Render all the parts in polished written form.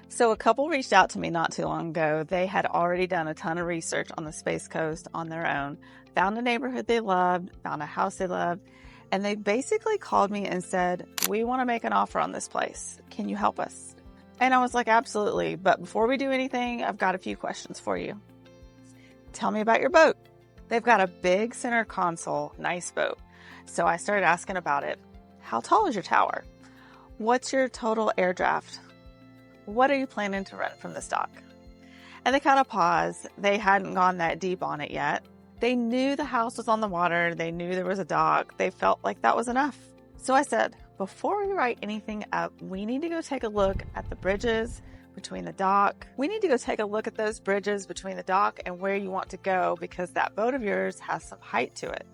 So a couple reached out to me not too long ago. They had already done a ton of research on the Space Coast on their own, found a neighborhood they loved, found a house they loved, and they basically called me and said, "We want to make an offer on this place. Can you help us?" And I was like, "Absolutely. But before we do anything, I've got a few questions for you. Tell me about your boat." They've got a big center console, nice boat. So I started asking about it. How tall is your tower? What's your total air draft? What are you planning to rent from this dock? And they kind of paused. They hadn't gone that deep on it yet. They knew the house was on the water. They knew there was a dock. They felt like that was enough. So I said, before we write anything up, we need to go take a look at the bridges between the dock. We need to go take a look at those bridges between the dock and where you want to go, because that boat of yours has some height to it.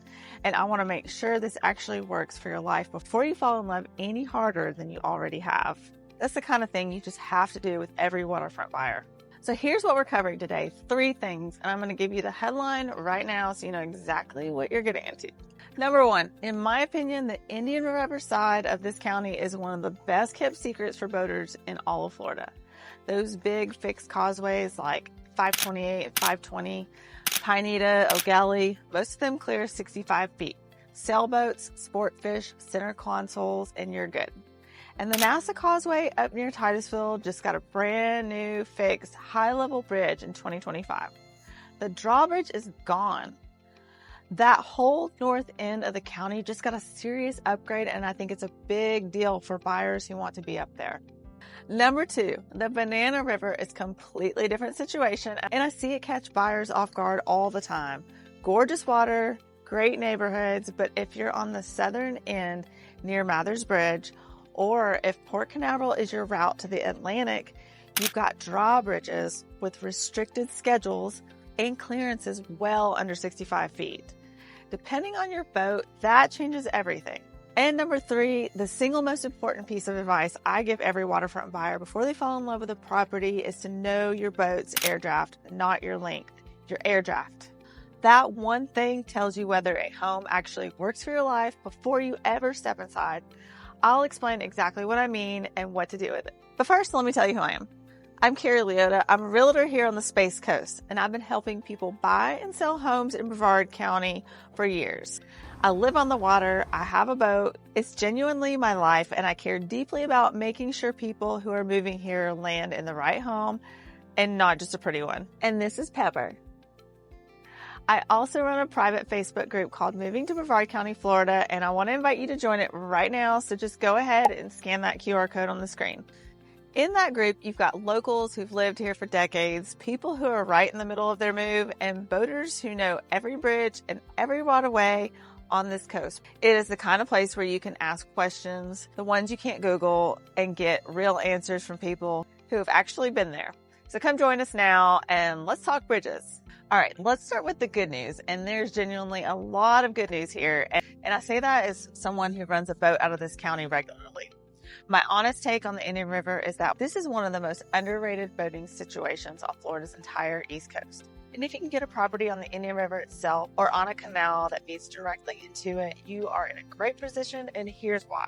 And I want to make sure this actually works for your life before you fall in love any harder than you already have. That's the kind of thing you just have to do with every waterfront buyer. So here's what we're covering today. 3 things, and I'm going to give you the headline right now so you know exactly what you're getting into. Number 1, in my opinion, the Indian River side of this county is one of the best kept secrets for boaters in all of Florida. Those big fixed causeways like 528 and 520, Pineda, O'Galley, most of them clear 65 feet. Sailboats, sport fish, center consoles, and you're good. And the NASA Causeway up near Titusville just got a brand new fixed high-level bridge in 2025. The drawbridge is gone. That whole north end of the county just got a serious upgrade, and I think it's a big deal for buyers who want to be up there. Number 2, the Banana River is a completely different situation, and I see it catch buyers off guard all the time. Gorgeous water, great neighborhoods, but if you're on the southern end near Mathers Bridge, or if Port Canaveral is your route to the Atlantic, you've got drawbridges with restricted schedules and clearances well under 65 feet. Depending on your boat, that changes everything. And number 3, the single most important piece of advice I give every waterfront buyer before they fall in love with a property is to know your boat's air draft, not your length, your air draft. That one thing tells you whether a home actually works for your life before you ever step inside. I'll explain exactly what I mean and what to do with it. But first, let me tell you who I am. I'm Carrie Leota. I'm a realtor here on the Space Coast, and I've been helping people buy and sell homes in Brevard County for years. I live on the water, I have a boat, it's genuinely my life, and I care deeply about making sure people who are moving here land in the right home and not just a pretty one. And this is Pepper. I also run a private Facebook group called Moving to Brevard County, Florida, and I want to invite you to join it right now, so just go ahead and scan that QR code on the screen. In that group, you've got locals who've lived here for decades, people who are right in the middle of their move, and boaters who know every bridge and every waterway on this coast. It is the kind of place where you can ask questions, the ones you can't Google, and get real answers from people who have actually been there. So come join us now and let's talk bridges. All right, let's start with the good news. And there's genuinely a lot of good news here. And I say that as someone who runs a boat out of this county regularly. My honest take on the Indian River is that this is one of the most underrated boating situations on Florida's entire East Coast. And if you can get a property on the Indian River itself or on a canal that feeds directly into it, you are in a great position, and here's why.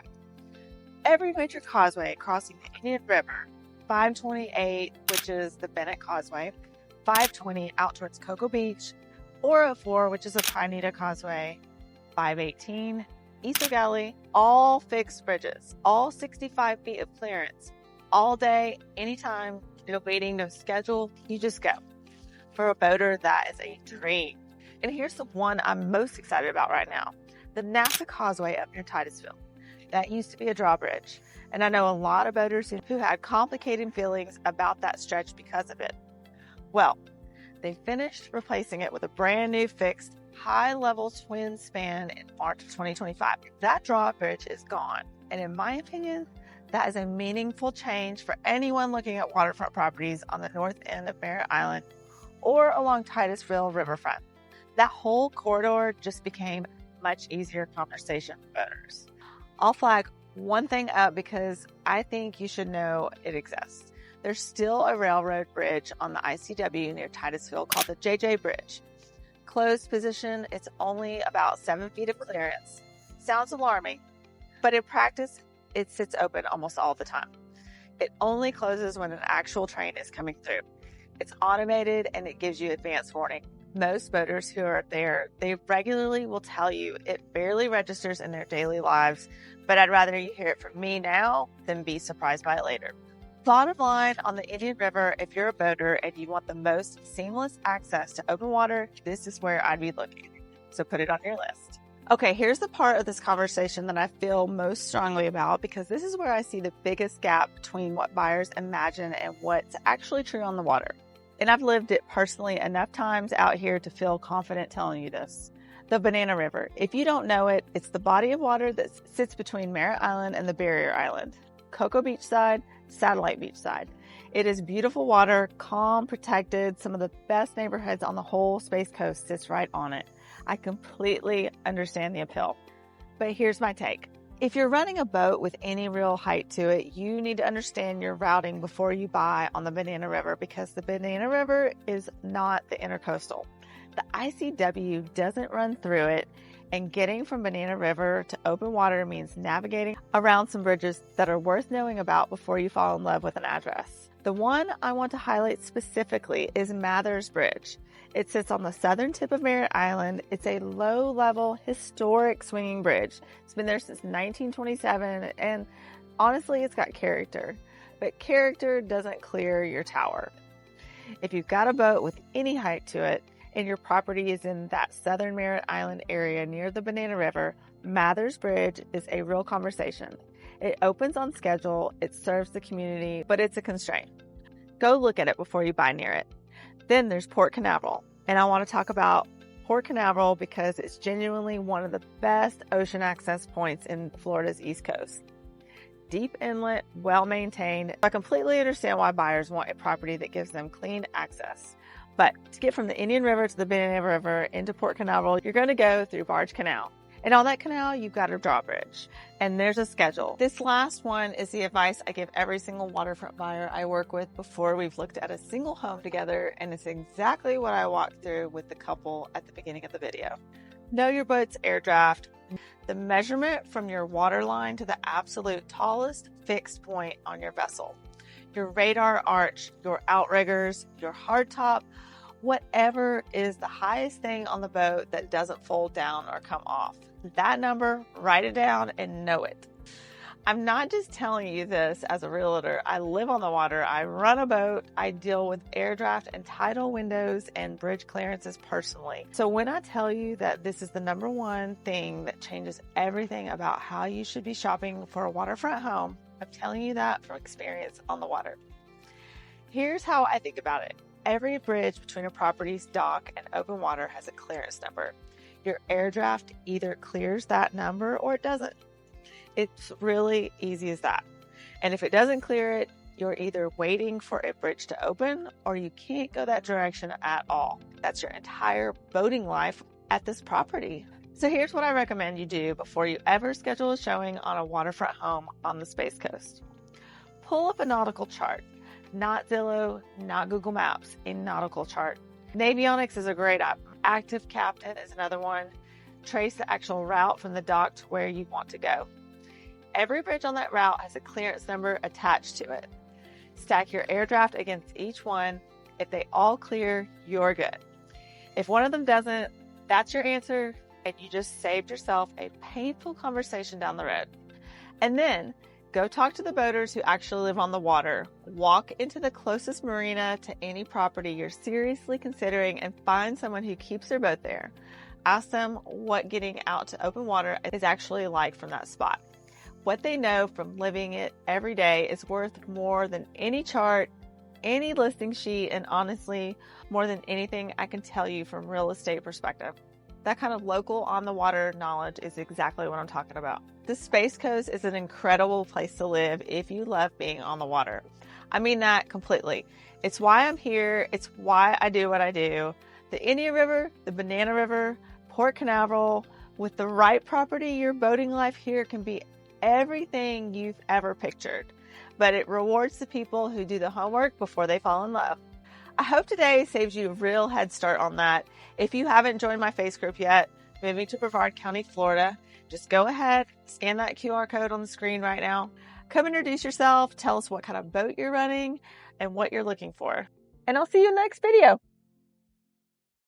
Every major causeway crossing the Indian River, 528, which is the Bennett Causeway, 520 out towards Cocoa Beach, 404, which is a Pineda Causeway, 518, East O'Galley, all fixed bridges, all 65 feet of clearance, all day, anytime, no waiting, no schedule, you just go. For a boater, that is a dream. And here's the one I'm most excited about right now. The NASA Causeway up near Titusville. That used to be a drawbridge. And I know a lot of boaters who had complicated feelings about that stretch because of it. Well, they finished replacing it with a brand new fixed high-level twin span in March of 2025. That drawbridge is gone. And in my opinion, that is a meaningful change for anyone looking at waterfront properties on the north end of Merritt Island or along Titusville riverfront. That whole corridor just became much easier conversation for boaters. I'll flag one thing up because I think you should know it exists. There's still a railroad bridge on the ICW near Titusville called the JJ Bridge. Closed position, it's only about 7 feet of clearance. Sounds alarming, but in practice, it sits open almost all the time. It only closes when an actual train is coming through. It's automated and it gives you advance warning. Most boaters who are there, they regularly will tell you it barely registers in their daily lives, but I'd rather you hear it from me now than be surprised by it later. Bottom line, on the Indian River, if you're a boater and you want the most seamless access to open water, this is where I'd be looking. So put it on your list. Okay, here's the part of this conversation that I feel most strongly about, because this is where I see the biggest gap between what buyers imagine and what's actually true on the water. And I've lived it personally enough times out here to feel confident telling you this. The Banana River. If you don't know it, it's the body of water that sits between Merritt Island and the Barrier Island. Cocoa Beach side, Satellite Beach side. It is beautiful water, calm, protected. Some of the best neighborhoods on the whole Space Coast sits right on it. I completely understand the appeal. But here's my take. If you're running a boat with any real height to it, you need to understand your routing before you buy on the Banana River, because the Banana River is not the Intracoastal. The ICW doesn't run through it, and getting from Banana River to open water means navigating around some bridges that are worth knowing about before you fall in love with an address. The one I want to highlight specifically is Mathers Bridge. It sits on the southern tip of Merritt Island. It's a low-level, historic swinging bridge. It's been there since 1927, and honestly, it's got character. But character doesn't clear your tower. If you've got a boat with any height to it, and your property is in that southern Merritt Island area near the Banana River, Mathers Bridge is a real conversation. It opens on schedule, it serves the community, but it's a constraint. Go look at it before you buy near it. Then there's Port Canaveral, and I want to talk about Port Canaveral because it's genuinely one of the best ocean access points in Florida's East Coast. Deep inlet, well-maintained. I completely understand why buyers want a property that gives them clean access. But to get from the Indian River to the Banana River into Port Canaveral, you're going to go through Barge Canal. And on that canal, you've got a drawbridge. And there's a schedule. This last one is the advice I give every single waterfront buyer I work with before we've looked at a single home together. And it's exactly what I walked through with the couple at the beginning of the video. Know your boat's air draft. The measurement from your water line to the absolute tallest fixed point on your vessel. Your radar arch, your outriggers, your hardtop, whatever is the highest thing on the boat that doesn't fold down or come off. That number, write it down and know it. I'm not just telling you this as a realtor. I live on the water. I run a boat. I deal with air draft and tidal windows and bridge clearances personally. So when I tell you that this is the number one thing that changes everything about how you should be shopping for a waterfront home, I'm telling you that from experience on the water. Here's how I think about it. Every bridge between a property's dock and open water has a clearance number. Your air draft either clears that number or it doesn't. It's really easy as that. And if it doesn't clear it, you're either waiting for a bridge to open or you can't go that direction at all. That's your entire boating life at this property. So here's what I recommend you do before you ever schedule a showing on a waterfront home on the Space Coast. Pull up a nautical chart. Not Zillow, not Google Maps, a nautical chart. Navionics is a great app. Active Captain is another one. Trace the actual route from the dock to where you want to go. Every bridge on that route has a clearance number attached to it. Stack your air draft against each one. If they all clear, you're good. If one of them doesn't, that's your answer, and you just saved yourself a painful conversation down the road. And then go talk to the boaters who actually live on the water. Walk into the closest marina to any property you're seriously considering and find someone who keeps their boat there. Ask them what getting out to open water is actually like from that spot. What they know from living it every day is worth more than any chart, any listing sheet, and honestly, more than anything I can tell you from real estate perspective. That kind of local on the water knowledge is exactly what I'm talking about. The Space Coast is an incredible place to live if you love being on the water. I mean that completely. It's why I'm here. It's why I do what I do. The Indian River, the Banana River, Port Canaveral, with the right property, your boating life here can be everything you've ever pictured. But it rewards the people who do the homework before they fall in love. I hope today saves you a real head start on that. If you haven't joined my face group yet, moving to Brevard County, Florida, just go ahead, scan that QR code on the screen right now. Come introduce yourself, tell us what kind of boat you're running and what you're looking for. And I'll see you in the next video.